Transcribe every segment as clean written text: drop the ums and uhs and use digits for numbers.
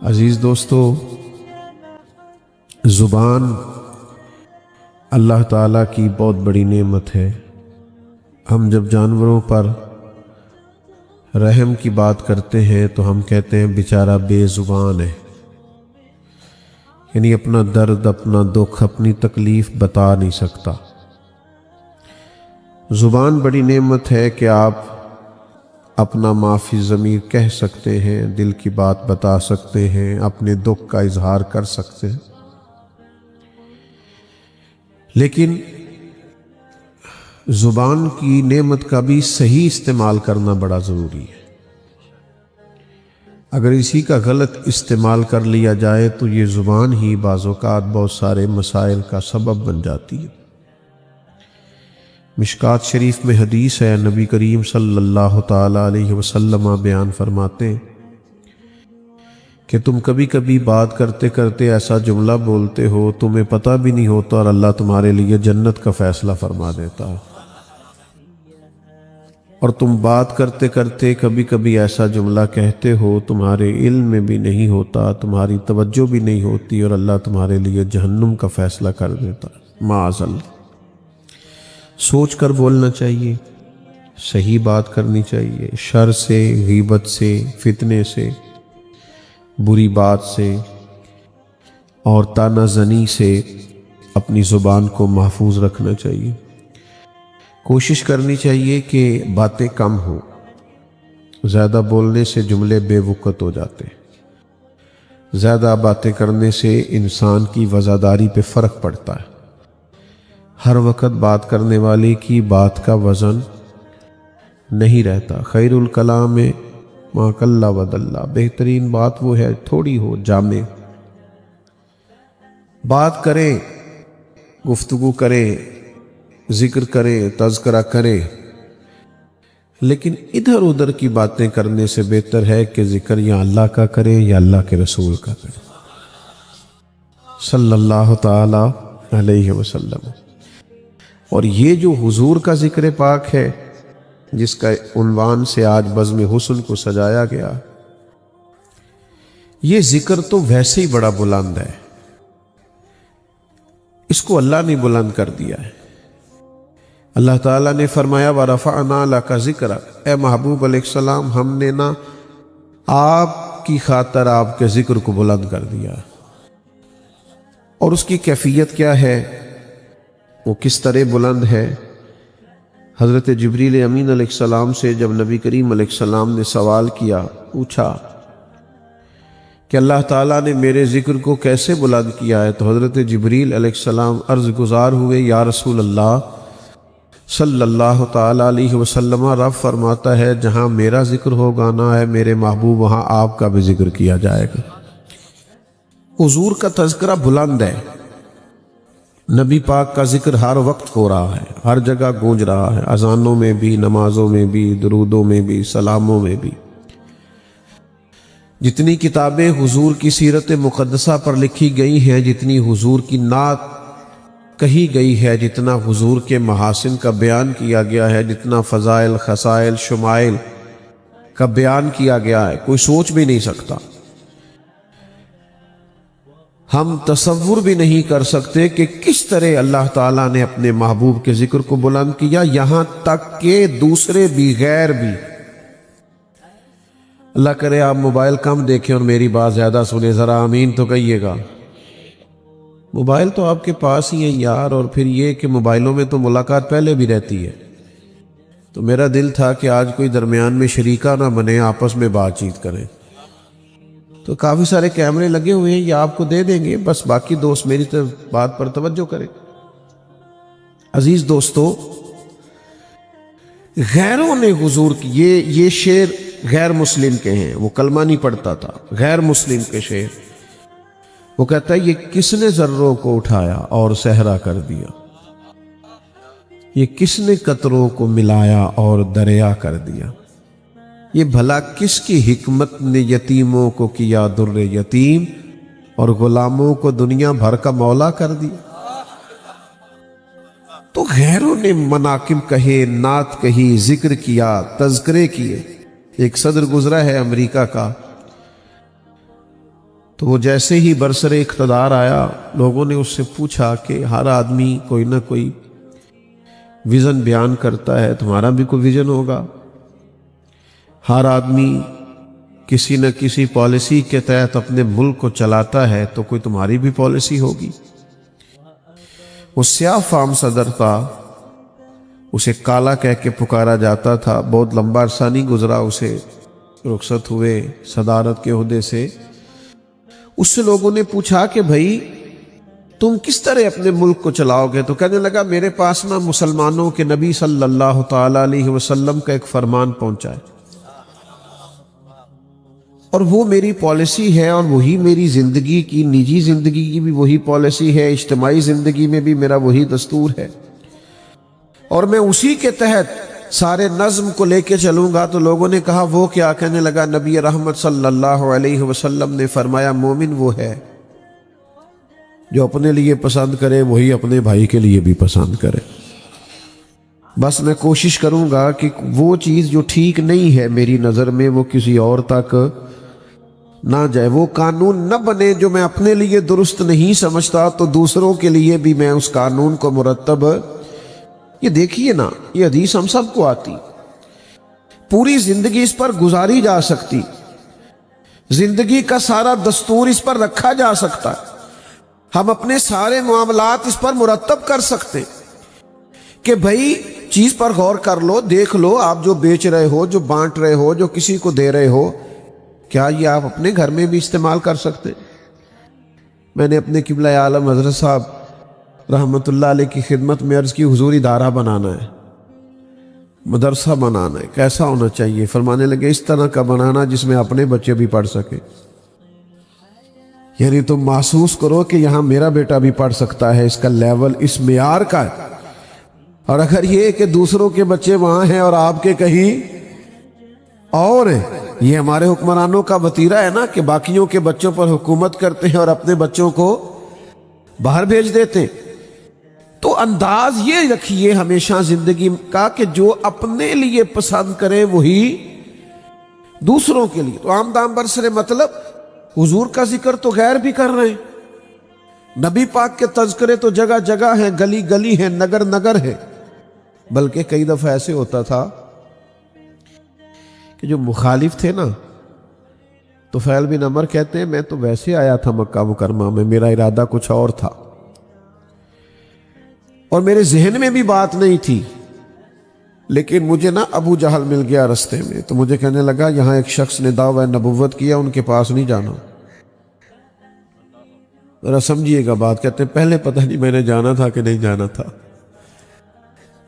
عزیز دوستو، زبان اللہ تعالیٰ کی بہت بڑی نعمت ہے۔ ہم جب جانوروں پر رحم کی بات کرتے ہیں تو ہم کہتے ہیں بیچارہ بے زبان ہے، یعنی اپنا درد، اپنا دکھ، اپنی تکلیف بتا نہیں سکتا۔ زبان بڑی نعمت ہے کہ آپ اپنا ما فی الضمیر کہہ سکتے ہیں، دل کی بات بتا سکتے ہیں، اپنے دکھ کا اظہار کر سکتے ہیں۔ لیکن زبان کی نعمت کا بھی صحیح استعمال کرنا بڑا ضروری ہے۔ اگر اسی کا غلط استعمال کر لیا جائے تو یہ زبان ہی بعض اوقات بہت سارے مسائل کا سبب بن جاتی ہے۔ مشکات شریف میں حدیث ہے، نبی کریم صلی اللہ تعالی علیہ وسلم بیان فرماتے ہیں کہ تم کبھی کبھی بات کرتے کرتے ایسا جملہ بولتے ہو تمہیں پتہ بھی نہیں ہوتا اور اللہ تمہارے لیے جنت کا فیصلہ فرما دیتا ہے، اور تم بات کرتے کرتے کبھی کبھی ایسا جملہ کہتے ہو تمہارے علم میں بھی نہیں ہوتا، تمہاری توجہ بھی نہیں ہوتی، اور اللہ تمہارے لیے جہنم کا فیصلہ کر دیتا ہے۔ معاذ اللہ۔ سوچ کر بولنا چاہیے، صحیح بات کرنی چاہیے، شر سے، غیبت سے، فتنے سے، بری بات سے اور طعنہ زنی سے اپنی زبان کو محفوظ رکھنا چاہیے۔ کوشش کرنی چاہیے کہ باتیں کم ہوں، زیادہ بولنے سے جملے بے وقت ہو جاتے ہیں، زیادہ باتیں کرنے سے انسان کی وزاداری پہ فرق پڑتا ہے۔ ہر وقت بات کرنے والے کی بات کا وزن نہیں رہتا۔ خیر الکلام ما قل و دل، بہترین بات وہ ہے تھوڑی ہو، جامع بات کریں، گفتگو کریں، ذکر کریں، تذکرہ کریں، لیکن ادھر ادھر کی باتیں کرنے سے بہتر ہے کہ ذکر یا اللہ کا کریں یا اللہ کے رسول کا کریں صلی اللہ تعالی علیہ وسلم۔ اور یہ جو حضور کا ذکر پاک ہے جس کا عنوان سے آج بزم حسن کو سجایا گیا، یہ ذکر تو ویسے ہی بڑا بلند ہے، اس کو اللہ نے بلند کر دیا ہے۔ اللہ تعالیٰ نے فرمایا وَرَفَعْنَا لَكَ ذِكْرَكَ، اے محبوب علیہ السلام ہم نے نا آپ کی خاطر آپ کے ذکر کو بلند کر دیا۔ اور اس کی کیفیت کیا ہے، وہ کس طرح بلند ہے؟ حضرت جبریل امین علیہ السلام سے جب نبی کریم علیہ السلام نے سوال کیا، پوچھا کہ اللہ تعالیٰ نے میرے ذکر کو کیسے بلند کیا ہے، تو حضرت جبریل علیہ السلام عرض گزار ہوئے، یا رسول اللہ صلی اللہ تعالیٰ علیہ وسلم، رب فرماتا ہے جہاں میرا ذکر ہوگا نا ہے میرے محبوب، وہاں آپ کا بھی ذکر کیا جائے گا۔ حضور کا تذکرہ بلند ہے، نبی پاک کا ذکر ہر وقت ہو رہا ہے، ہر جگہ گونج رہا ہے، اذانوں میں بھی، نمازوں میں بھی، درودوں میں بھی، سلاموں میں بھی۔ جتنی کتابیں حضور کی سیرت مقدسہ پر لکھی گئی ہیں، جتنی حضور کی نعت کہی گئی ہے، جتنا حضور کے محاسن کا بیان کیا گیا ہے، جتنا فضائل، خصائل، شمائل کا بیان کیا گیا ہے، کوئی سوچ بھی نہیں سکتا۔ ہم تصور بھی نہیں کر سکتے کہ کس طرح اللہ تعالیٰ نے اپنے محبوب کے ذکر کو بلند کیا، یہاں تک کہ دوسرے بھی، غیر بھی۔ اللہ کرے آپ موبائل کم دیکھیں اور میری بات زیادہ سنیں، ذرا آمین تو کہیے گا۔ موبائل تو آپ کے پاس ہی ہے یار، اور پھر یہ کہ موبائلوں میں تو ملاقات پہلے بھی رہتی ہے، تو میرا دل تھا کہ آج کوئی درمیان میں شریکہ نہ بنے، آپس میں بات چیت کریں۔ تو کافی سارے کیمرے لگے ہوئے ہیں، یہ آپ کو دے دیں گے، بس باقی دوست میری بات پر توجہ کریں۔ عزیز دوستو، غیروں نے حضور کی یہ شعر غیر مسلم کے ہیں، وہ کلمہ نہیں پڑھتا تھا، غیر مسلم کے شعر، وہ کہتا ہے یہ کس نے ذروں کو اٹھایا اور صحرا کر دیا، یہ کس نے قطروں کو ملایا اور دریا کر دیا، یہ بھلا کس کی حکمت نے یتیموں کو کیا در یتیم اور غلاموں کو دنیا بھر کا مولا کر دیا۔ تو غیروں نے مناقب کہے، نعت کہی، ذکر کیا، تذکرے کیے۔ ایک صدر گزرا ہے امریکہ کا، تو وہ جیسے ہی برسر اقتدار آیا، لوگوں نے اس سے پوچھا کہ ہر آدمی کوئی نہ کوئی ویژن بیان کرتا ہے، تمہارا بھی کوئی ویژن ہوگا؟ ہر آدمی کسی نہ کسی پالیسی کے تحت اپنے ملک کو چلاتا ہے، تو کوئی تمہاری بھی پالیسی ہوگی؟ وہ سیاہ فام صدر تھا، اسے کالا کہہ کے پکارا جاتا تھا۔ بہت لمبا عرصہ نہیں گزرا، اسے رخصت ہوئے صدارت کے عہدے سے۔ اس سے لوگوں نے پوچھا کہ بھائی تم کس طرح اپنے ملک کو چلاؤ گے؟ تو کہنے لگا میرے پاس نا مسلمانوں کے نبی صلی اللہ تعالی علیہ وسلم کا ایک فرمان پہنچا ہے، اور وہ میری پالیسی ہے، اور وہی میری زندگی کی، نجی زندگی کی بھی وہی پالیسی ہے، اجتماعی زندگی میں بھی میرا وہی دستور ہے، اور میں اسی کے تحت سارے نظم کو لے کے چلوں گا۔ تو لوگوں نے کہا وہ کیا؟ کہنے لگا نبی رحمت صلی اللہ علیہ وسلم نے فرمایا مومن وہ ہے جو اپنے لیے پسند کرے وہی اپنے بھائی کے لیے بھی پسند کرے۔ بس میں کوشش کروں گا کہ وہ چیز جو ٹھیک نہیں ہے میری نظر میں وہ کسی اور تک نہ جائے، وہ قانون نہ بنے جو میں اپنے لیے درست نہیں سمجھتا تو دوسروں کے لیے بھی میں اس قانون کو مرتب۔ یہ دیکھیے نا، یہ حدیث ہم سب کو آتی، پوری زندگی اس پر گزاری جا سکتی، زندگی کا سارا دستور اس پر رکھا جا سکتا، ہم اپنے سارے معاملات اس پر مرتب کر سکتے کہ بھائی چیز پر غور کر لو، دیکھ لو، آپ جو بیچ رہے ہو، جو بانٹ رہے ہو، جو کسی کو دے رہے ہو، کیا یہ آپ اپنے گھر میں بھی استعمال کر سکتے؟ میں نے اپنے قبلہ عالم حضرت صاحب رحمت اللہ علیہ کی خدمت میں عرض کی حضور ادارہ بنانا ہے، مدرسہ بنانا ہے، کیسا ہونا چاہیے؟ فرمانے لگے اس طرح کا بنانا جس میں اپنے بچے بھی پڑھ سکے، یعنی تم محسوس کرو کہ یہاں میرا بیٹا بھی پڑھ سکتا ہے، اس کا لیول اس معیار کا ہے۔ اور اگر یہ کہ دوسروں کے بچے وہاں ہیں اور آپ کے کہیں اور ہیں، یہ ہمارے حکمرانوں کا وتیرہ ہے نا کہ باقیوں کے بچوں پر حکومت کرتے ہیں اور اپنے بچوں کو باہر بھیج دیتے ہیں۔ تو انداز یہ رکھیے ہمیشہ زندگی کا کہ جو اپنے لیے پسند کرے وہی دوسروں کے لیے۔ تو عام دام برسر مطلب حضور کا ذکر تو غیر بھی کر رہے ہیں، نبی پاک کے تذکرے تو جگہ جگہ ہیں، گلی گلی ہیں، نگر نگر ہے۔ بلکہ کئی دفعہ ایسے ہوتا تھا کہ جو مخالف تھے نا، تو فیل بن عمر کہتے ہیں میں تو ویسے آیا تھا مکہ مکرمہ میں، میرا ارادہ کچھ اور تھا اور میرے ذہن میں بھی بات نہیں تھی، لیکن مجھے نا ابو جہل مل گیا رستے میں، تو مجھے کہنے لگا یہاں ایک شخص نے دعویٰ نبوت کیا، ان کے پاس نہیں جانا۔ ذرا سمجھیے گا بات، کہتے ہیں پہلے پتہ نہیں میں نے جانا تھا کہ نہیں جانا تھا،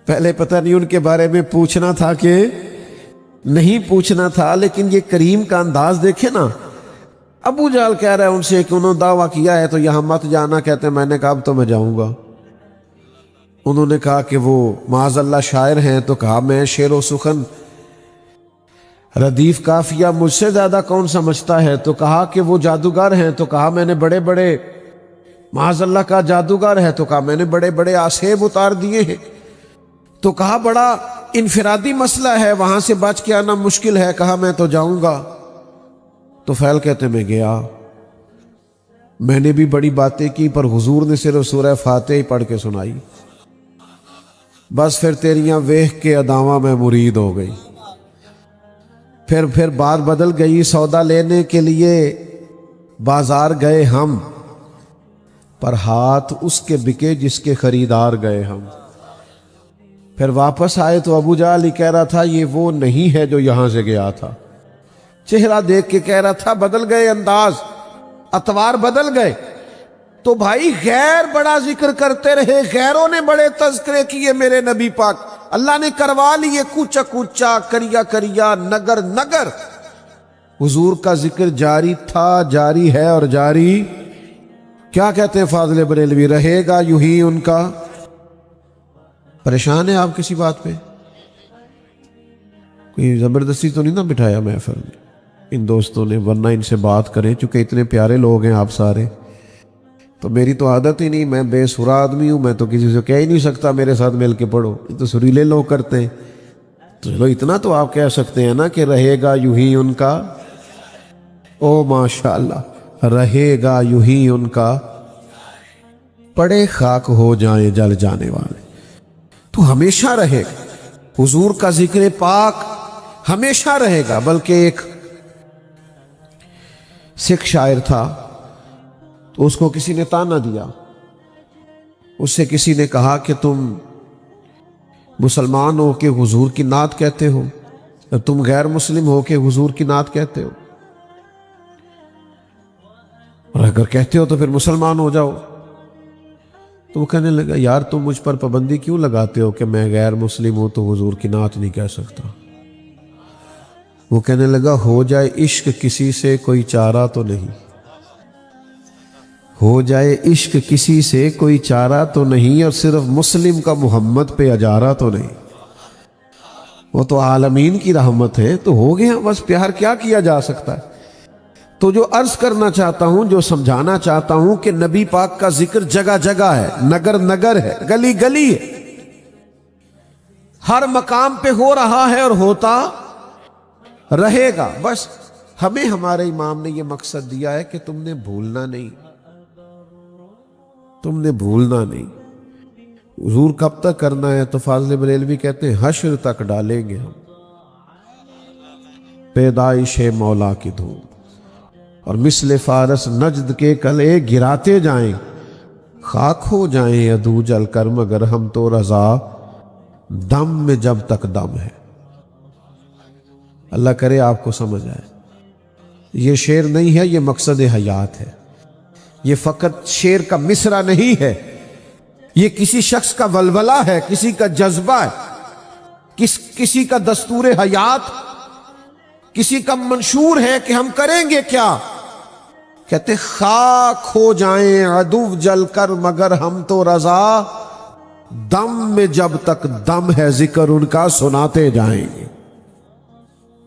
پہلے پتہ نہیں ان کے بارے میں پوچھنا تھا کہ نہیں پوچھنا تھا، لیکن یہ کریم کا انداز دیکھے نا۔ ابو جہل کہہ رہا ہے ان سے کہ انہوں نے دعویٰ کیا ہے تو یہاں مت جانا، کہتے ہیں میں نے کہا اب تو میں جاؤں گا۔ انہوں نے کہا کہ وہ معاذ اللہ شاعر ہیں، تو کہا میں شعر و سخن ردیف کافیہ مجھ سے زیادہ کون سمجھتا ہے؟ تو کہا کہ وہ جادوگر ہیں، تو کہا میں نے بڑے بڑے معاذ اللہ کا جادوگر ہے، تو کہا میں نے بڑے بڑے آسیب اتار دیے ہیں، تو کہا بڑا انفرادی مسئلہ ہے، وہاں سے بچ کے آنا مشکل ہے، کہا میں تو جاؤں گا۔ تو فیل کہتے میں گیا، میں نے بھی بڑی باتیں کی، پر حضور نے صرف سورہ فاتحہ ہی پڑھ کے سنائی، بس پھر تیریاں ویخ کے اداواں میں مرید ہو گئی۔ پھر بات بدل گئی، سودا لینے کے لیے بازار گئے ہم، پر ہاتھ اس کے بکے جس کے خریدار گئے ہم۔ پھر واپس آئے تو ابو جہل ہی کہہ رہا تھا یہ وہ نہیں ہے جو یہاں سے گیا تھا، چہرہ دیکھ کے کہہ رہا تھا بدل گئے انداز، اطوار بدل گئے۔ تو بھائی غیر بڑا ذکر کرتے رہے، غیروں نے بڑے تذکرے کیے میرے نبی پاک، اللہ نے کروا لیے کوچا کوچا، کریا کریا، نگر نگر، حضور کا ذکر جاری تھا، جاری ہے اور جاری کیا کہتے ہیں فاضل بریلوی، رہے گا یوں ہی ان کا۔ پریشان ہیں آپ کسی بات پہ؟ کوئی زبردستی تو نہیں نہ بٹھایا محفل میں ان دوستوں نے، ورنہ ان سے بات کریں چونکہ اتنے پیارے لوگ ہیں آپ سارے، تو میری تو عادت ہی نہیں، میں بے سرا آدمی ہوں، میں تو کسی سے کہہ ہی نہیں سکتا میرے ساتھ مل کے پڑھو، یہ تو سریلے لوگ کرتے ہیں۔ تو چلو اتنا تو آپ کہہ سکتے ہیں نا کہ رہے گا یوں ہی ان کا، او ماشاء اللہ، رہے گا یوں ہی ان کا، پڑے خاک ہو جائیں جل جانے والے۔ تو ہمیشہ رہے گا حضور کا ذکر پاک، ہمیشہ رہے گا۔ بلکہ ایک سکھ شاعر تھا، تو اس کو کسی نے تانا دیا، اس سے کسی نے کہا کہ تم مسلمان ہو کے حضور کی نعت کہتے ہو، اور تم غیر مسلم ہو کے حضور کی نعت کہتے ہو، اور اگر کہتے ہو تو پھر مسلمان ہو جاؤ۔ تو وہ کہنے لگا یار تم مجھ پر پابندی کیوں لگاتے ہو کہ میں غیر مسلم ہوں تو حضور کی نعت نہیں کہہ سکتا؟ وہ کہنے لگا ہو جائے عشق کسی سے کوئی چارہ تو نہیں، ہو جائے عشق کسی سے کوئی چارہ تو نہیں، اور صرف مسلم کا محمد پہ اجارہ تو نہیں۔ وہ تو عالمین کی رحمت ہے، تو ہو گیا بس، پیار کیا کیا جا سکتا ہے۔ تو جو عرض کرنا چاہتا ہوں، جو سمجھانا چاہتا ہوں کہ نبی پاک کا ذکر جگہ جگہ ہے، نگر نگر ہے، گلی گلی ہے، ہر مقام پہ ہو رہا ہے اور ہوتا رہے گا۔ بس ہمیں ہمارے امام نے یہ مقصد دیا ہے کہ تم نے بھولنا نہیں، تم نے بھولنا نہیں۔ حضور کب تک کرنا ہے؟ تو فاضل بریلوی کہتے ہیں حشر تک ڈالیں گے ہم پیدائش مولا کی دھوم، اور مثل فارس نجد کے کلے گراتے جائیں، خاک ہو جائیں عدو جل کر مگر ہم تو رضا، دم میں جب تک دم ہے۔ اللہ کرے آپ کو سمجھ آئے۔ یہ شعر نہیں ہے، یہ مقصد حیات ہے۔ یہ فقط شعر کا مصرع نہیں ہے، یہ کسی شخص کا ولولہ ہے، کسی کا جذبہ ہے، کسی کا دستور حیات، کسی کا منشور ہے کہ ہم کریں گے کیا۔ کہتے خاک ہو جائیں عدو جل کر مگر ہم تو رضا، دم میں جب تک دم ہے ذکر ان کا سناتے جائیں گے۔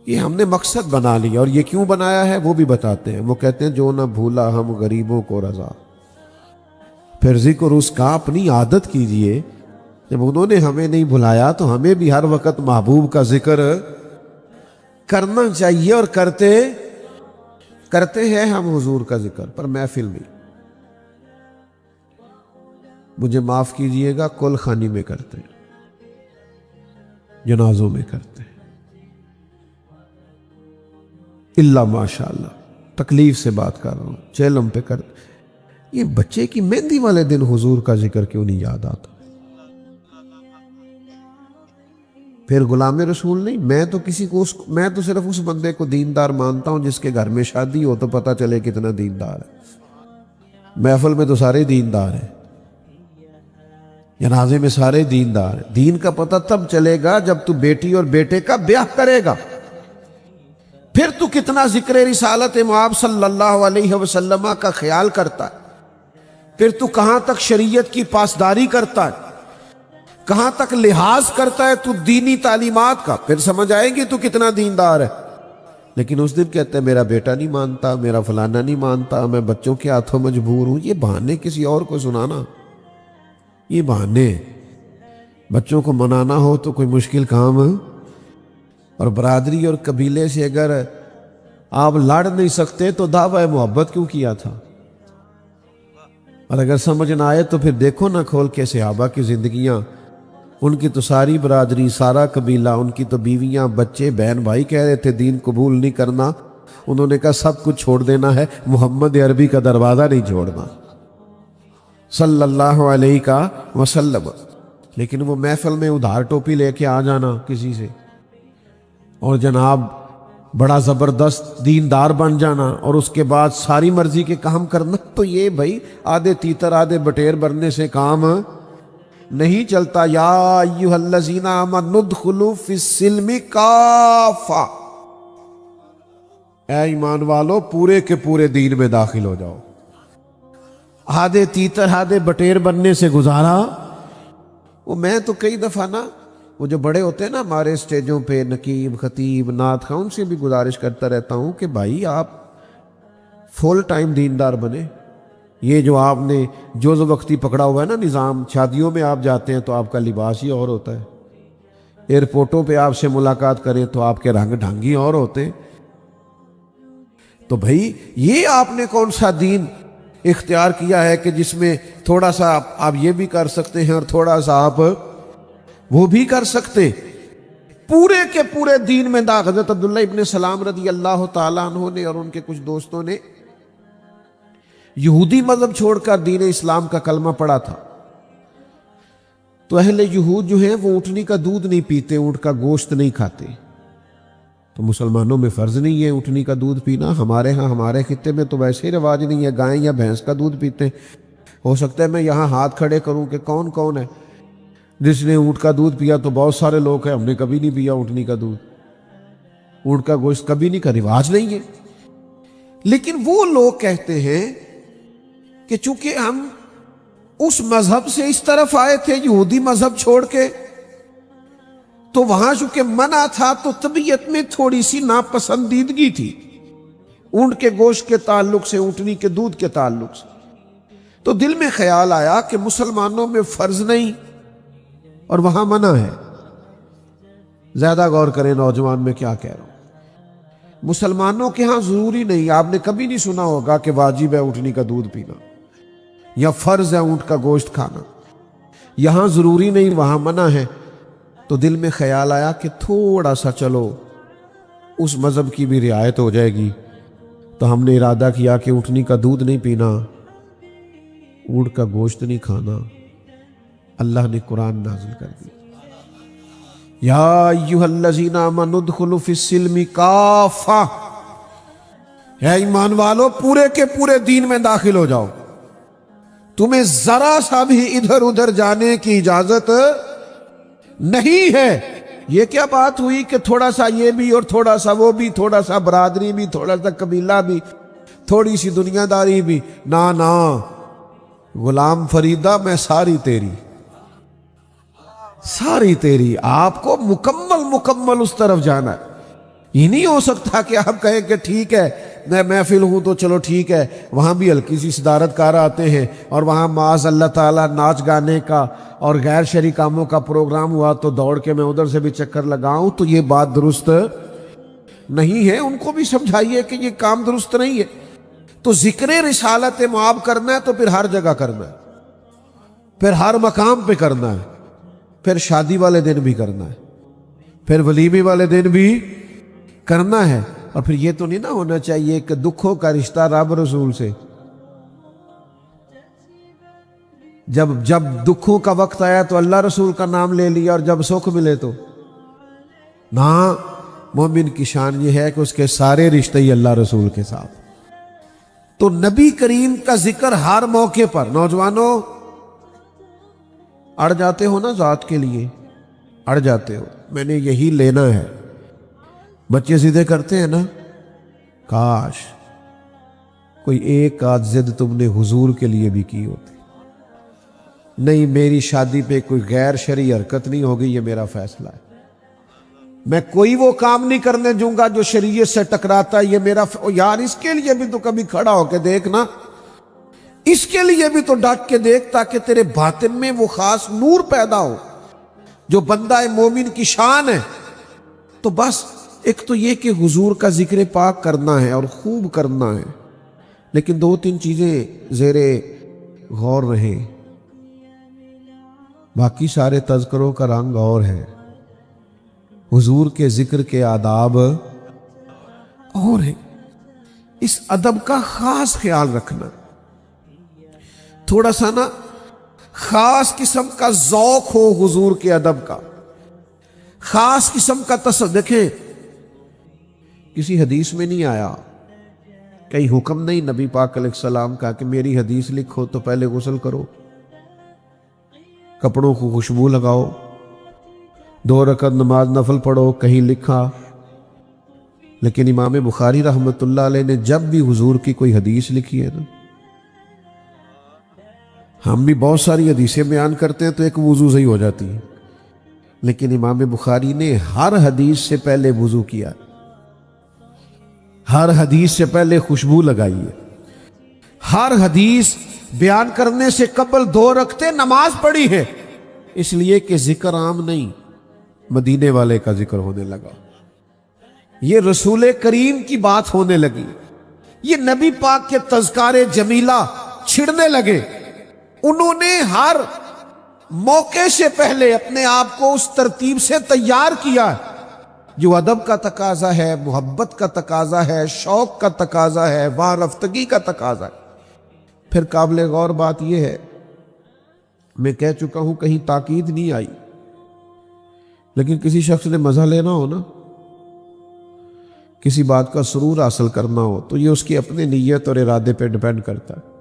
یہ ہم نے مقصد بنا لیا، اور یہ کیوں بنایا ہے وہ بھی بتاتے ہیں۔ وہ کہتے ہیں جو نہ بھولا ہم غریبوں کو رضا، پھر ذکر اس کا اپنی عادت کیجئے۔ جب انہوں نے ہمیں نہیں بھلایا تو ہمیں بھی ہر وقت محبوب کا ذکر کرنا چاہیے، اور کرتے ہیں ہم حضور کا ذکر، پر محفل میں، مجھے معاف کیجئے گا، کل خانی میں کرتے ہیں، جنازوں میں کرتے ہیں، اللہ ماشاءاللہ، تکلیف سے بات کر رہا ہوں، چیلم پہ کرتے۔ یہ بچے کی مہندی والے دن حضور کا ذکر کیوں نہیں یاد آتا؟ پھر غلام رسول نہیں، میں تو صرف اس بندے کو دیندار مانتا ہوں جس کے گھر میں شادی ہو تو پتہ چلے کتنا دیندار ہے۔ محفل میں تو سارے دیندار ہیں، جنازے میں سارے دیندار ہیں۔ دین کا پتہ تب چلے گا جب تو بیٹی اور بیٹے کا بیاہ کرے گا، پھر تو کتنا ذکر رسالت مآب صلی اللہ علیہ وسلم کا خیال کرتا ہے، پھر تو کہاں تک شریعت کی پاسداری کرتا ہے، کہاں تک لحاظ کرتا ہے تو دینی تعلیمات کا، پھر سمجھ آئے گی تو کتنا دیندار ہے۔ لیکن اس دن کہتے ہیں میرا بیٹا نہیں مانتا، میرا فلانا نہیں مانتا، میں بچوں کے ہاتھوں مجبور ہوں۔ یہ بہانے کسی اور کو سنانا، یہ بہانے، بچوں کو منانا ہو تو کوئی مشکل کام ہے۔ اور برادری اور قبیلے سے اگر آپ لڑ نہیں سکتے تو دعوی محبت کیوں کیا تھا؟ اور اگر سمجھ نہ آئے تو پھر دیکھو نہ کھول کے صحابہ کی زندگیاں، ان کی تو ساری برادری، سارا قبیلہ، ان کی تو بیویاں، بچے، بہن بھائی کہہ رہے تھے دین قبول نہیں کرنا، انہوں نے کہا سب کچھ چھوڑ دینا ہے، محمد عربی کا دروازہ نہیں چھوڑنا صلی اللہ علیہ وسلم۔ لیکن وہ محفل میں ادھار ٹوپی لے کے آ جانا کسی سے، اور جناب بڑا زبردست دیندار بن جانا، اور اس کے بعد ساری مرضی کے کام کرنا، تو یہ بھائی آدھے تیتر آدھے بٹیر بننے سے کام نہیں چلتا۔ یا ایھا الذین آمنوا ادخلوا فی السلم کافہ، اے ایمان والو پورے کے پورے دین میں داخل ہو جاؤ۔ آدھے تیتر آدھے بٹیر بننے سے گزارا۔ وہ میں تو کئی دفعہ نا، وہ جو بڑے ہوتے ہیں نا ہمارے اسٹیجوں پہ، نقیب، خطیب، نعت خواں، ان سے بھی گزارش کرتا رہتا ہوں کہ بھائی آپ فل ٹائم دیندار بنے، یہ جو آپ نے جوز وقتی پکڑا ہوا ہے نا نظام، شادیوں میں آپ جاتے ہیں تو آپ کا لباس ہی اور ہوتا ہے، ایئرپورٹوں پہ آپ سے ملاقات کریں تو آپ کے رنگ ڈھنگ ہی اور ہوتے ہیں۔ تو بھائی یہ آپ نے کون سا دین اختیار کیا ہے کہ جس میں تھوڑا سا آپ یہ بھی کر سکتے ہیں اور تھوڑا سا آپ وہ بھی کر سکتے؟ پورے کے پورے دین میں حضرت عبداللہ ابن سلام رضی اللہ تعالیٰ عنہ نے اور ان کے کچھ دوستوں نے یہودی مذہب چھوڑ کر دین اسلام کا کلمہ پڑھا تھا۔ تو اہل یہود جو ہیں وہ اونٹنی کا دودھ نہیں پیتے، اونٹ کا گوشت نہیں کھاتے، تو مسلمانوں میں فرض نہیں ہے اونٹنی کا دودھ پینا۔ ہمارے ہاں ہمارے خطے میں تو ویسے ہی رواج نہیں ہے، گائے یا بھینس کا دودھ پیتے ہیں۔ ہو سکتا ہے میں یہاں ہاتھ کھڑے کروں کہ کون کون ہے جس نے اونٹ کا دودھ پیا، تو بہت سارے لوگ ہیں ہم نے کبھی نہیں پیا اونٹنی کا دودھ، اونٹ کا گوشت کبھی نہیں، کا رواج نہیں ہے۔ لیکن وہ لوگ کہتے ہیں کہ چونکہ ہم اس مذہب سے اس طرف آئے تھے یہودی مذہب چھوڑ کے، تو وہاں چونکہ منع تھا تو طبیعت میں تھوڑی سی ناپسندیدگی تھی اونٹ کے گوشت کے تعلق سے، اونٹنی کے دودھ کے تعلق سے۔ تو دل میں خیال آیا کہ مسلمانوں میں فرض نہیں اور وہاں منع ہے۔ زیادہ غور کریں نوجوان میں کیا کہہ رہا ہوں۔ مسلمانوں کے ہاں ضروری نہیں، آپ نے کبھی نہیں سنا ہوگا کہ واجب ہے اونٹنی کا دودھ پینا یا فرض ہے اونٹ کا گوشت کھانا، یہاں ضروری نہیں وہاں منع ہے۔ تو دل میں خیال آیا کہ تھوڑا سا چلو اس مذہب کی بھی رعایت ہو جائے گی، تو ہم نے ارادہ کیا کہ اونٹنی کا دودھ نہیں پینا، اونٹ کا گوشت نہیں کھانا۔ اللہ نے قرآن نازل کر دی، یا ایھا الذین آمنوا ادخلوا فی السلم کافہ، اے ایمان والو پورے کے پورے دین میں داخل ہو جاؤ، تمہیں ذرا سا بھی ادھر ادھر جانے کی اجازت نہیں ہے۔ یہ کیا بات ہوئی کہ تھوڑا سا یہ بھی اور تھوڑا سا وہ بھی، تھوڑا سا برادری بھی، تھوڑا سا قبیلہ بھی، تھوڑی سی دنیا داری بھی؟ نا غلام فریدہ میں ساری تیری، ساری تیری، آپ کو مکمل اس طرف جانا ہے۔ یہ نہیں ہو سکتا کہ آپ کہیں کہ ٹھیک ہے میں محفل ہوں تو چلو ٹھیک ہے، وہاں بھی ہلکی سی صدارت کار آتے ہیں اور وہاں معاذ اللہ تعالیٰ ناچ گانے کا اور غیر شرعی کاموں کا پروگرام ہوا تو دوڑ کے میں ادھر سے بھی چکر لگاؤں، تو یہ بات درست نہیں ہے۔ ان کو بھی سمجھائیے کہ یہ کام درست نہیں ہے۔ تو ذکر رسالت معاب کرنا ہے تو پھر ہر جگہ کرنا ہے، پھر ہر مقام پہ کرنا ہے، پھر شادی والے دن بھی کرنا ہے، پھر ولیمے والے دن بھی کرنا ہے۔ اور پھر یہ تو نہیں نہ ہونا چاہیے کہ دکھوں کا رشتہ رب رسول سے، جب دکھوں کا وقت آیا تو اللہ رسول کا نام لے لیا اور جب سکھ ملے تو نہ۔ مومن کی شان یہ ہے کہ اس کے سارے رشتے ہی اللہ رسول کے ساتھ۔ تو نبی کریم کا ذکر ہر موقع پر، نوجوانوں اڑ جاتے ہو نا ذات کے لیے، اڑ جاتے ہو میں نے یہی لینا ہے، بچے ضدیں کرتے ہیں نا، کاش کوئی ایک آدھ ضد تم نے حضور کے لیے بھی کی ہوتی۔ نہیں، میری شادی پہ کوئی غیر شرعی حرکت نہیں ہوگی، یہ میرا فیصلہ ہے، میں کوئی وہ کام نہیں کرنے دوں گا جو شریعت سے ٹکراتا ہے، یہ میرا یار اس کے لیے بھی تو کبھی کھڑا ہو کے دیکھنا، اس کے لیے بھی تو ڈٹ کے دیکھ، تاکہ تیرے باطن میں وہ خاص نور پیدا ہو جو بندہ مومن کی شان ہے۔ تو بس ایک تو یہ کہ حضور کا ذکر پاک کرنا ہے اور خوب کرنا ہے، لیکن دو تین چیزیں زیر غور رہیں، باقی سارے تذکروں کا رنگ اور ہے، حضور کے ذکر کے آداب اور ہیں۔ اس ادب کا خاص خیال رکھنا، تھوڑا سا نا خاص قسم کا ذوق ہو حضور کے ادب کا، خاص قسم کا دیکھیں کسی حدیث میں نہیں آیا، کئی حکم نہیں نبی پاک علیہ السلام کا کہ میری حدیث لکھو تو پہلے غسل کرو، کپڑوں کو خوشبو لگاؤ، 2 رکعت نماز نفل پڑھو، کہیں لکھا۔ لیکن امام بخاری رحمۃ اللہ علیہ نے جب بھی حضور کی کوئی حدیث لکھی ہے نا، ہم بھی بہت ساری حدیثیں بیان کرتے ہیں تو ایک وضو سے ہی ہو جاتی ہے، لیکن امام بخاری نے ہر حدیث سے پہلے وضو کیا، ہر حدیث سے پہلے خوشبو لگائی ہے، ہر حدیث بیان کرنے سے قبل 2 رکعتیں نماز پڑھی ہے، اس لیے کہ ذکر عام نہیں، مدینے والے کا ذکر ہونے لگا، یہ رسول کریم کی بات ہونے لگی، یہ نبی پاک کے تذکار جمیلہ چھڑنے لگے۔ انہوں نے ہر موقع سے پہلے اپنے آپ کو اس ترتیب سے تیار کیا ہے جو ادب کا تقاضا ہے، محبت کا تقاضا ہے، شوق کا تقاضا ہے، واہ رفتگی کا تقاضا ہے۔ پھر قابل غور بات یہ ہے، میں کہہ چکا ہوں کہیں تاکید نہیں آئی، لیکن کسی شخص نے مزہ لینا ہو نا، کسی بات کا سرور حاصل کرنا ہو تو یہ اس کی اپنی نیت اور ارادے پہ ڈیپینڈ کرتا ہے۔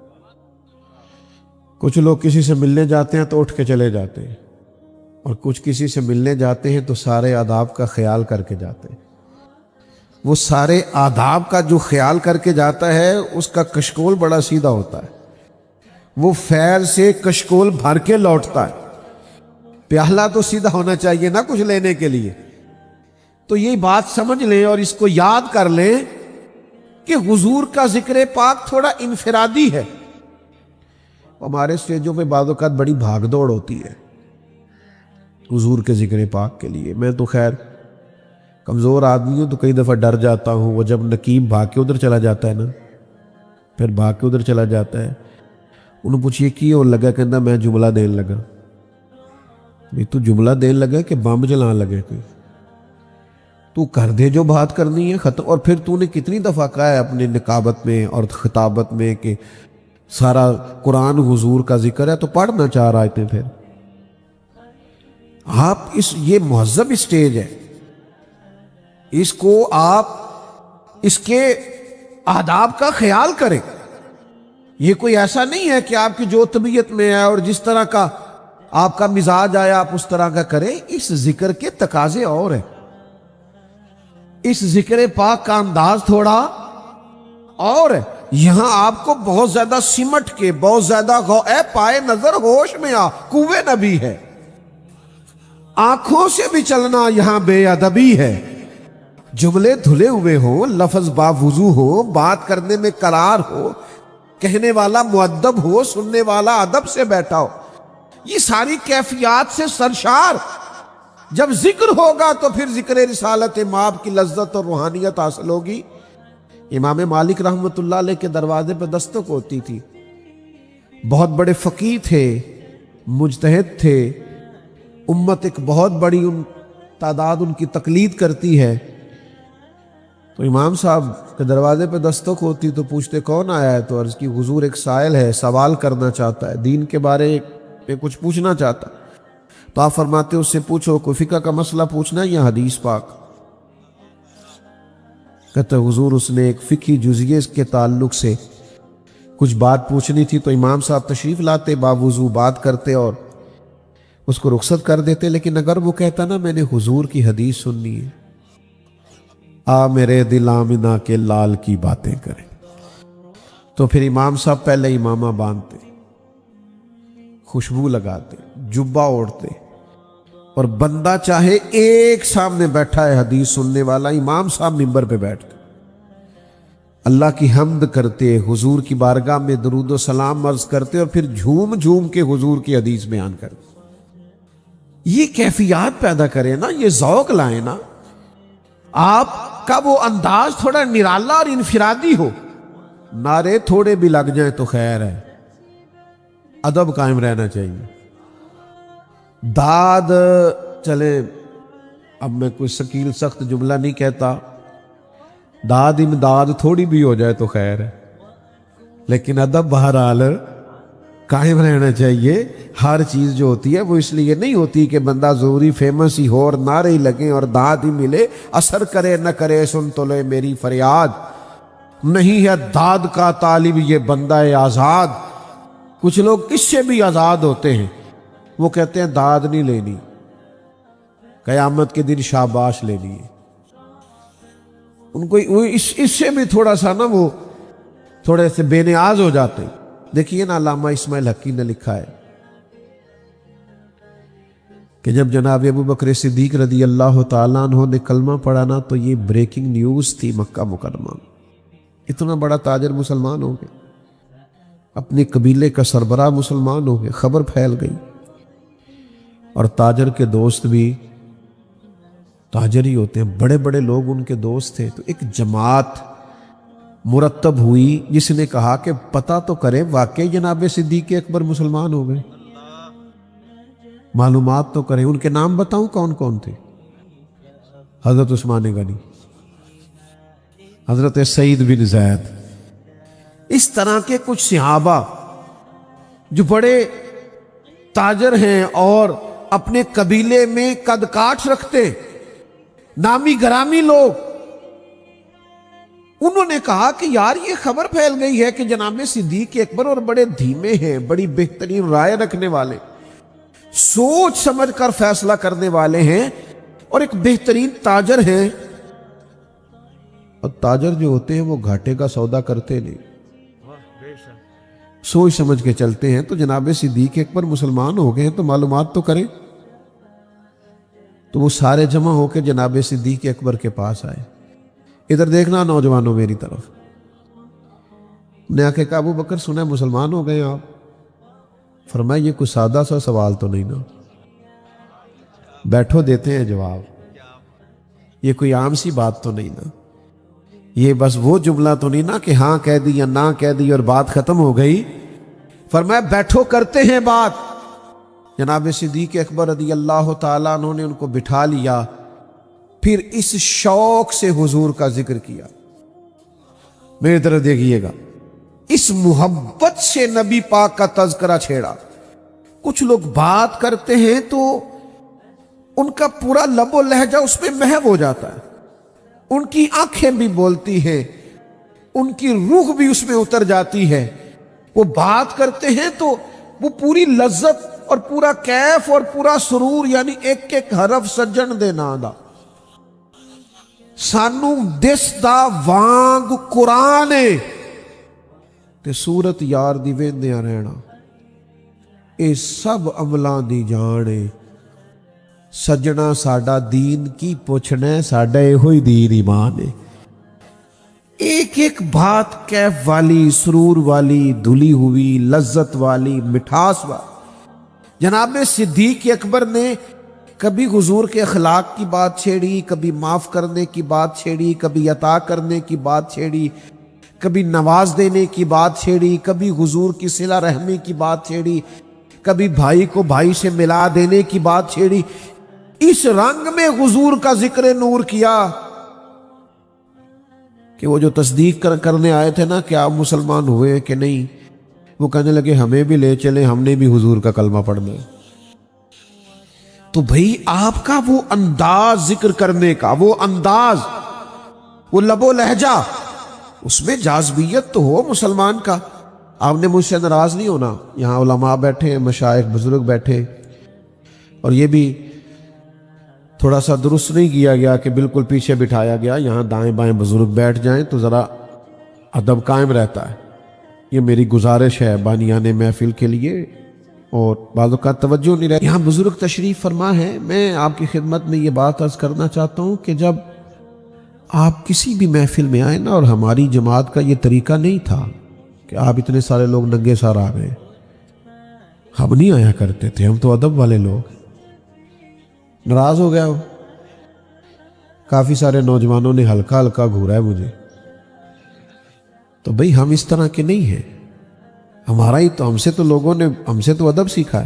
کچھ لوگ کسی سے ملنے جاتے ہیں تو اٹھ کے چلے جاتے ہیں، اور کچھ کسی سے ملنے جاتے ہیں تو سارے آداب کا خیال کر کے جاتے ہیں۔ وہ سارے آداب کا جو خیال کر کے جاتا ہے اس کا کشکول بڑا سیدھا ہوتا ہے، وہ فیض سے کشکول بھر کے لوٹتا ہے۔ پیالہ تو سیدھا ہونا چاہیے نا کچھ لینے کے لیے۔ تو یہ بات سمجھ لیں اور اس کو یاد کر لیں کہ حضور کا ذکر پاک تھوڑا انفرادی ہے۔ ہمارے اسٹیجوں پہ بعض اوقات بڑی بھاگ دوڑ ہوتی ہے حضور کے ذکر پاک کے لیے۔ میں تو خیر کمزور آدمی ہوں تو کئی دفعہ ڈر جاتا ہوں، وہ جب نقیب بھاگ کے ادھر چلا جاتا ہے نا، پھر بھاگ کے ادھر چلا جاتا ہے، انہوں پوچھئے کی اور لگا، کہنا میں جملہ دین لگا۔ تو جملہ دین لگا کہ بم جلان لگے کوئی؟ تو کر دے جو بات کرنی ہے، ختم۔ اور پھر تو نے کتنی دفعہ کہا ہے اپنے نقابت میں اور خطابت میں کہ سارا قرآن حضور کا ذکر ہے، تو پڑھنا چاہ رہا تھے۔ پھر آپ یہ مہذب اسٹیج ہے، اس کو آپ اس کے آداب کا خیال کریں۔ یہ کوئی ایسا نہیں ہے کہ آپ کی جو طبیعت میں ہے اور جس طرح کا آپ کا مزاج آیا آپ اس طرح کا کریں۔ اس ذکر کے تقاضے اور ہیں، اس ذکر پاک کا انداز تھوڑا اور ہے۔ یہاں آپ کو بہت زیادہ سمٹ کے، بہت زیادہ اے پائے نظر ہوش میں آ، کوے نبی ہے، آنکھوں سے بھی چلنا یہاں بے ادبی ہے۔ جملے دھلے ہوئے ہوں، لفظ باوضو ہو، بات کرنے میں قرار ہو، کہنے والا مؤدب ہو، سننے والا ادب سے بیٹھا ہو، یہ ساری کیفیات سے سرشار جب ذکر ہوگا تو پھر ذکر رسالت مآب کی لذت اور روحانیت حاصل ہوگی۔ امام مالک رحمۃ اللہ علیہ کے دروازے پہ دستک ہوتی تھی، بہت بڑے فقیہ تھے، مجتہد تھے، امت ایک بہت بڑی تعداد ان کی تقلید کرتی ہے۔ تو امام صاحب کے دروازے پہ دستک ہوتی تو پوچھتے کون آیا ہے؟ تو عرض کی حضور ایک سائل ہے، سوال کرنا چاہتا ہے، دین کے بارے میں کچھ پوچھنا چاہتا ہے۔ تو آپ فرماتے اس سے پوچھو، کوئی فقہ کا مسئلہ پوچھنا ہے یا حدیث پاک؟ کہتا حضور اس نے ایک فقہی جزئیے کے تعلق سے کچھ بات پوچھنی تھی، تو امام صاحب تشریف لاتے، باوضو بات کرتے اور اس کو رخصت کر دیتے۔ لیکن اگر وہ کہتا نا میں نے حضور کی حدیث سننی ہے، آ میرے دل آمنہ کے لال کی باتیں کریں، تو پھر امام صاحب پہلے امامہ باندھتے، خوشبو لگاتے، جبہ اوڑھتے، اور بندہ چاہے ایک سامنے بیٹھا ہے حدیث سننے والا، امام صاحب منبر پہ بیٹھ کے اللہ کی حمد کرتے، حضور کی بارگاہ میں درود و سلام عرض کرتے، اور پھر جھوم جھوم کے حضور کی حدیث بیان کرتے۔ یہ کیفیات پیدا کریں نا، یہ ذوق لائیں نا، آپ کا وہ انداز تھوڑا نرالا اور انفرادی ہو۔ نعرے تھوڑے بھی لگ جائیں تو خیر ہے، ادب قائم رہنا چاہیے۔ داد چلے، اب میں کوئی ثقیل سخت جملہ نہیں کہتا، داد امداد تھوڑی بھی ہو جائے تو خیر ہے، لیکن ادب بہرحال قائم رہنا چاہیے۔ ہر چیز جو ہوتی ہے وہ اس لیے نہیں ہوتی کہ بندہ ضروری فیمس ہی ہو اور نعرے ہی لگیں اور داد ہی ملے، اثر کرے نہ کرے سن تو لے میری فریاد، نہیں ہے داد کا طالب یہ بندہ آزاد۔ کچھ لوگ اس سے بھی آزاد ہوتے ہیں، وہ کہتے ہیں داد نہیں لینی، قیامت کے دن شاباش لینی ہے۔ ان کو اس سے بھی تھوڑا سا نا وہ تھوڑے سے بے نیاز ہو جاتے ہیں۔ دیکھیے نا علامہ اسماعیل حقی نے لکھا ہے کہ جب جناب ابو بکر صدیق رضی اللہ تعالیٰ عنہ نے کلمہ پڑھا نا تو یہ بریکنگ نیوز تھی مکہ مکرمہ میں، اتنا بڑا تاجر مسلمان ہو گئے۔ اپنے قبیلے کا سربراہ مسلمان ہو گئے، خبر پھیل گئی، اور تاجر کے دوست بھی تاجر ہی ہوتے ہیں، بڑے بڑے لوگ ان کے دوست تھے۔ تو ایک جماعت مرتب ہوئی جس نے کہا کہ پتہ تو کرے واقعی جناب صدیق اکبر مسلمان ہو گئے، معلومات تو کریں۔ ان کے نام بتاؤں کون کون تھے؟ حضرت عثمان غنی، حضرت سعید بن زید، اس طرح کے کچھ صحابہ جو بڑے تاجر ہیں اور اپنے قبیلے میں قد کاٹ رکھتے، نامی گرامی لوگ، انہوں نے کہا کہ یار یہ خبر پھیل گئی ہے کہ جناب صدیق اکبر، اور بڑے دھیمے ہیں، بڑی بہترین رائے رکھنے والے، سوچ سمجھ کر فیصلہ کرنے والے ہیں، اور ایک بہترین تاجر ہیں۔ اور تاجر جو ہوتے ہیں وہ گھاٹے کا سودا کرتے نہیں، سوچ سمجھ کے چلتے ہیں۔ تو جناب صدیق اکبر مسلمان ہو گئے ہیں تو معلومات تو کریں۔ تو وہ سارے جمع ہو کے جناب صدیق اکبر کے پاس آئے۔ ادھر دیکھنا نوجوانوں میری طرف، نے آ کے کہا ابو بکر سنا ہے مسلمان ہو گئے آپ؟ فرمایا یہ کوئی سادہ سا سوال تو نہیں نا، بیٹھو دیتے ہیں جواب، یہ کوئی عام سی بات تو نہیں نا، یہ بس وہ جملہ تو نہیں نا کہ ہاں کہہ دی یا نہ کہہ دی اور بات ختم ہو گئی۔ فرمایا بیٹھو کرتے ہیں بات۔ جناب صدیق اکبر رضی اللہ تعالیٰ عنہ نے ان کو بٹھا لیا، پھر اس شوق سے حضور کا ذکر کیا۔ میری طرف دیکھیے گا، اس محبت سے نبی پاک کا تذکرہ چھیڑا۔ کچھ لوگ بات کرتے ہیں تو ان کا پورا لب و لہجہ اس پہ محو ہو جاتا ہے، ان کی آنکھیں بھی بولتی ہیں، ان کی روح بھی اس میں اتر جاتی ہے۔ وہ بات کرتے ہیں تو وہ پوری لذت اور پورا کیف اور پورا سرور، یعنی ایک ایک حرف سجن دے نا دا سانو دس دا وانگ قرآن تے سورت یار دی ویندیاں رہنا، اے سب عملاں دی جانے سجنا ساڈا دین کی پوچھنا ہے، ساڈا ہوئی دین ایمان ہے۔ ایک ایک بات کیف والی، سرور والی، دھلی ہوئی، لذت والی، مٹھاس والی۔ جناب صدیق اکبر نے کبھی حضور کے اخلاق کی بات چھیڑی، کبھی معاف کرنے کی بات چھیڑی، کبھی عطا کرنے کی بات چھیڑی، کبھی نواز دینے کی بات چھیڑی، کبھی حضور کی صلہ رحمی کی بات چھیڑی، کبھی بھائی کو بھائی سے ملا دینے کی بات چھیڑی۔ اس رنگ میں حضور کا ذکر نور کیا کہ وہ جو تصدیق کرنے آئے تھے نا کہ آپ مسلمان ہوئے کہ نہیں، وہ کہنے لگے ہمیں بھی لے چلیں، ہم نے بھی حضور کا کلمہ پڑھنا ہے۔ تو بھئی آپ کا وہ انداز ذکر کرنے کا، وہ انداز، وہ لب و لہجہ، اس میں جاذبیت تو ہو مسلمان کا۔ آپ نے مجھ سے ناراض نہیں ہونا، یہاں علماء بیٹھے ہیں، مشائخ بزرگ بیٹھے، اور یہ بھی تھوڑا سا درست نہیں کیا گیا کہ بالکل پیچھے بٹھایا گیا، یہاں دائیں بائیں بزرگ بیٹھ جائیں تو ذرا ادب قائم رہتا ہے۔ یہ میری گزارش ہے بانیان محفل کے لیے، اور بعض اوقات توجہ نہیں رہتی۔ یہاں بزرگ تشریف فرما ہے، میں آپ کی خدمت میں یہ بات عرض کرنا چاہتا ہوں کہ جب آپ کسی بھی محفل میں آئیں نا، اور ہماری جماعت کا یہ طریقہ نہیں تھا کہ آپ اتنے سارے لوگ ننگے سار آ گئے، ہم نہیں آیا کرتے تھے، ہم تو ادب والے لوگ۔ ناراض ہو گیا ہو، کافی سارے نوجوانوں نے ہلکا ہلکا گھورا ہے مجھے، تو بھئی ہم اس طرح کے نہیں ہیں، ہمارا ہی تو، ہم سے تو ادب سیکھا ہے۔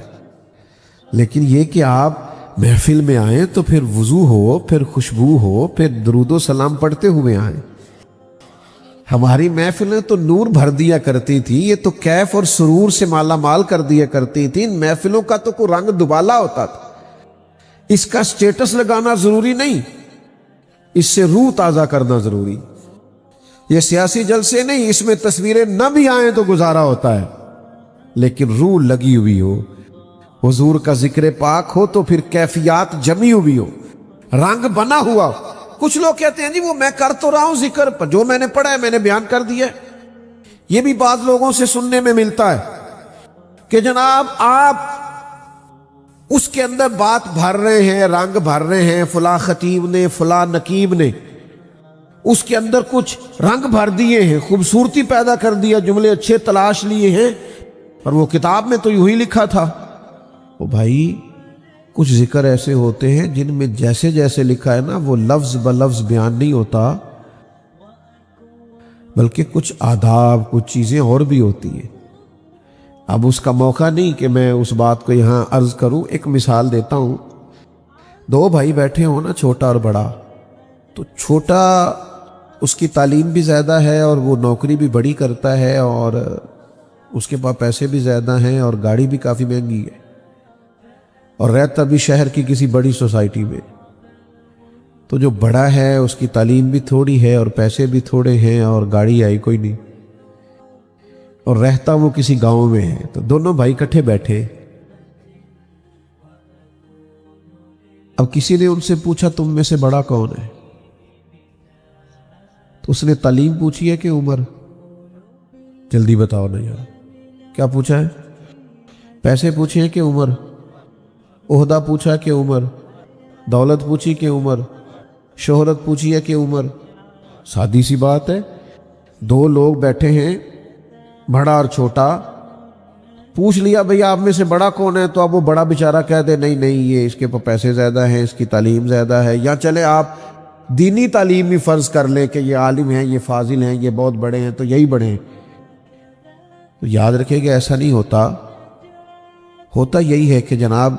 لیکن یہ کہ آپ محفل میں آئیں تو پھر وضو ہو، پھر خوشبو ہو، پھر درود و سلام پڑھتے ہوئے آئیں۔ ہماری محفلیں تو نور بھر دیا کرتی تھی، یہ تو کیف اور سرور سے مالا مال کر دیا کرتی تھی۔ ان محفلوں کا تو کوئی رنگ دبالا ہوتا تھا، اس کا سٹیٹس لگانا ضروری نہیں، اس سے روح تازہ کرنا ضروری۔ یہ سیاسی جلسے نہیں، اس میں تصویریں نہ بھی آئیں تو گزارا ہوتا ہے، لیکن روح لگی ہوئی ہو، حضور کا ذکر پاک ہو تو پھر کیفیات جمی ہوئی ہو، رنگ بنا ہوا ہو۔ کچھ لوگ کہتے ہیں جی وہ میں کر تو رہا ہوں ذکر، پر جو میں نے پڑھا ہے میں نے بیان کر دیا ہے۔ یہ بھی بعض لوگوں سے سننے میں ملتا ہے کہ جناب آپ اس کے اندر بات بھر رہے ہیں، رنگ بھر رہے ہیں، فلاں خطیب نے، فلاں نقیب نے اس کے اندر کچھ رنگ بھر دیے ہیں، خوبصورتی پیدا کر دیا، جملے اچھے تلاش لیے ہیں، پر وہ کتاب میں تو یوں ہی لکھا تھا۔ وہ بھائی کچھ ذکر ایسے ہوتے ہیں جن میں جیسے جیسے لکھا ہے نا وہ لفظ بلفظ بیان نہیں ہوتا، بلکہ کچھ آداب، کچھ چیزیں اور بھی ہوتی ہیں۔ اب اس کا موقع نہیں کہ میں اس بات کو یہاں عرض کروں، ایک مثال دیتا ہوں۔ دو بھائی بیٹھے ہوں نا، چھوٹا اور بڑا، تو چھوٹا اس کی تعلیم بھی زیادہ ہے اور وہ نوکری بھی بڑی کرتا ہے اور اس کے پاس پیسے بھی زیادہ ہیں اور گاڑی بھی کافی مہنگی ہے، اور رہتا بھی شہر کی کسی بڑی سوسائٹی میں۔ تو جو بڑا ہے اس کی تعلیم بھی تھوڑی ہے اور پیسے بھی تھوڑے ہیں اور گاڑی آئی کوئی نہیں، اور رہتا وہ کسی گاؤں میں ہے۔ تو دونوں بھائی کٹھے بیٹھے، اب کسی نے ان سے پوچھا تم میں سے بڑا کون ہے؟ تو اس نے تعلیم پوچھی ہے کہ عمر؟ جلدی بتاؤ نا یار، کیا پوچھا ہے؟ پیسے پوچھے ہیں کہ عمر؟ عہدہ پوچھا کہ عمر؟ دولت پوچھی کہ عمر؟ شہرت پوچھی ہے کہ عمر؟ سادی سی بات ہے، دو لوگ بیٹھے ہیں، بڑا اور چھوٹا، پوچھ لیا بھئی آپ میں سے بڑا کون ہے، تو اب وہ بڑا بیچارہ کہہ دے نہیں نہیں یہ اس کے پاس پیسے زیادہ ہیں، اس کی تعلیم زیادہ ہے، یا چلے آپ دینی تعلیم بھی فرض کر لیں کہ یہ عالم ہیں، یہ فاضل ہیں، یہ بہت بڑے ہیں، تو یہی بڑے ہیں۔ تو یاد رکھے کہ ایسا نہیں ہوتا، ہوتا یہی ہے کہ جناب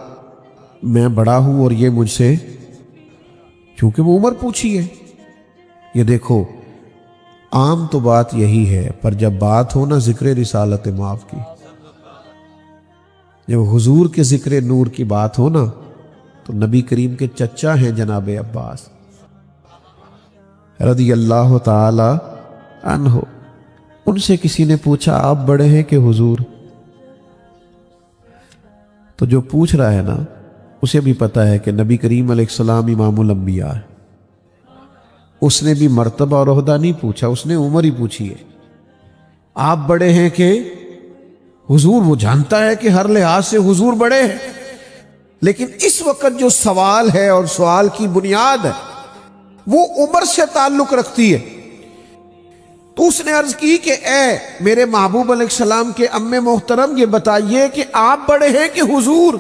میں بڑا ہوں اور یہ مجھ سے، چونکہ وہ عمر پوچھی ہے۔ یہ دیکھو عام تو بات یہی ہے، پر جب بات ہو نا ذکر رسالت معاف کی، جب حضور کے ذکر نور کی بات ہو نا، تو نبی کریم کے چچا ہیں جناب عباس رضی اللہ تعالی عنہ، ان سے کسی نے پوچھا آپ بڑے ہیں کہ حضور؟ تو جو پوچھ رہا ہے نا اسے بھی پتا ہے کہ نبی کریم علیہ السلام امام الانبیاء ہے، اس نے بھی مرتبہ اور عہدہ نہیں پوچھا، اس نے عمر ہی پوچھی ہے۔ آپ بڑے ہیں کہ حضور؟ وہ جانتا ہے کہ ہر لحاظ سے حضور بڑے ہیں، لیکن اس وقت جو سوال ہے اور سوال کی بنیاد ہے وہ عمر سے تعلق رکھتی ہے۔ تو اس نے عرض کی کہ اے میرے محبوب علیہ السلام کے ام محترم، یہ بتائیے کہ آپ بڑے ہیں کہ حضور؟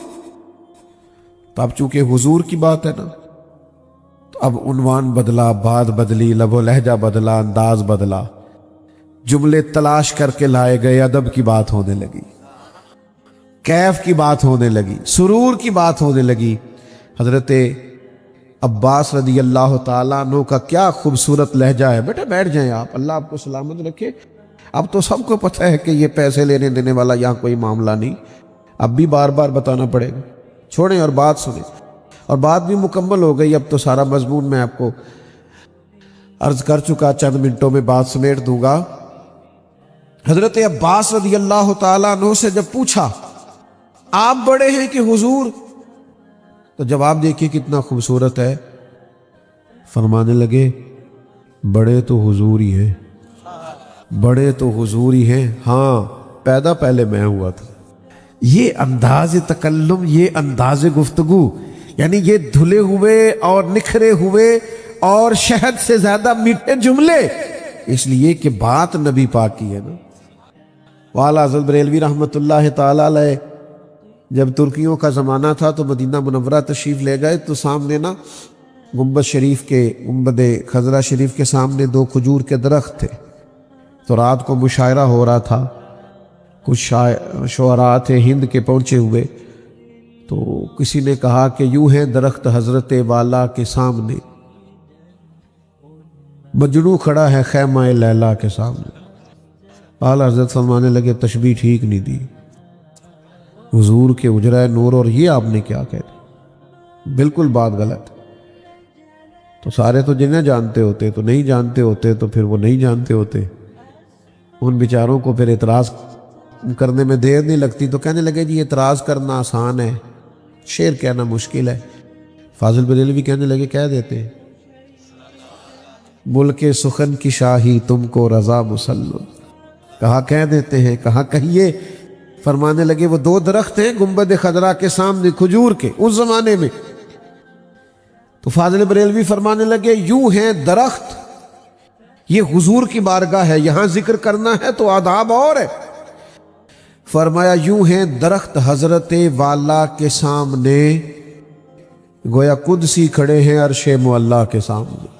تو اب چونکہ حضور کی بات ہے نا، تو اب عنوان بدلا، بات بدلی، لب و لہجہ بدلا، انداز بدلا، جملے تلاش کر کے لائے گئے، ادب کی بات ہونے لگی، کیف کی بات ہونے لگی، سرور کی بات ہونے لگی۔ حضرت عباس رضی اللہ تعالیٰ عنہ کا کیا خوبصورت لہجہ ہے۔ بیٹا بیٹھ جائیں آپ، اللہ آپ کو سلامت رکھے۔ اب تو سب کو پتہ ہے کہ یہ پیسے لینے دینے والا یہاں کوئی معاملہ نہیں، اب بھی بار بار بتانا پڑے گا، چھوڑیں اور بات سنیں، اور بات بھی مکمل ہو گئی، اب تو سارا مضمون میں آپ کو عرض کر چکا، چند منٹوں میں بات سمیٹ دوں گا۔ حضرت عباس رضی اللہ تعالیٰ عنہ سے جب پوچھا آپ بڑے ہیں کہ حضور، تو جواب دیکھیے کتنا خوبصورت ہے، فرمانے لگے بڑے تو حضور ہی ہیں، بڑے تو حضور ہی ہیں، ہاں پیدا پہلے میں ہوا تھا۔ یہ انداز تکلم، یہ انداز گفتگو، یعنی یہ دھلے ہوئے اور نکھرے ہوئے اور شہد سے زیادہ میٹھے جملے، اس لیے کہ بات نبی پاک کی ہے نا۔ والا حضرت بریلوی رحمۃ اللہ تعالی علیہ جب ترکیوں کا زمانہ تھا تو مدینہ منورہ تشریف لے گئے، تو سامنے نا گنبد شریف کے، گنبد خضرا شریف کے سامنے دو کھجور کے درخت تھے۔ تو رات کو مشاعرہ ہو رہا تھا، کچھ شعراء تھے ہند کے پہنچے ہوئے، تو کسی نے کہا کہ یوں ہے درخت حضرت والا کے سامنے، مجنوں کھڑا ہے خیمہ لیلا کے سامنے۔ اعلیٰ حضرت فرمانے لگے تشبیہ ٹھیک نہیں دی، حضور کے اجرائے نور اور یہ آپ نے کیا کہہ دی، بالکل بات غلط۔ تو سارے تو جنہیں جانتے ہوتے، تو نہیں جانتے ہوتے تو پھر وہ نہیں جانتے ہوتے، ان بیچاروں کو پھر اعتراض کرنے میں دیر نہیں لگتی، تو کہنے لگے جی اعتراض کرنا آسان ہے، شعر کہنا مشکل ہے۔ فاضل بریلوی کہنے لگے کہہ دیتے ہیں، ملک سخن کی شاہی تم کو رضا مسلم، کہا کہہ دیتے ہیں، کہا کہیے۔ فرمانے لگے وہ دو درخت ہیں گنبد خضرا کے سامنے کھجور کے، اس زمانے میں۔ تو فاضل بریلوی فرمانے لگے یوں ہیں درخت یہ حضور کی بارگاہ ہے، یہاں ذکر کرنا ہے تو آداب اور ہے۔ فرمایا یوں ہیں درخت حضرت والا کے سامنے، گویا قدسی کھڑے ہیں عرش معلا کے سامنے۔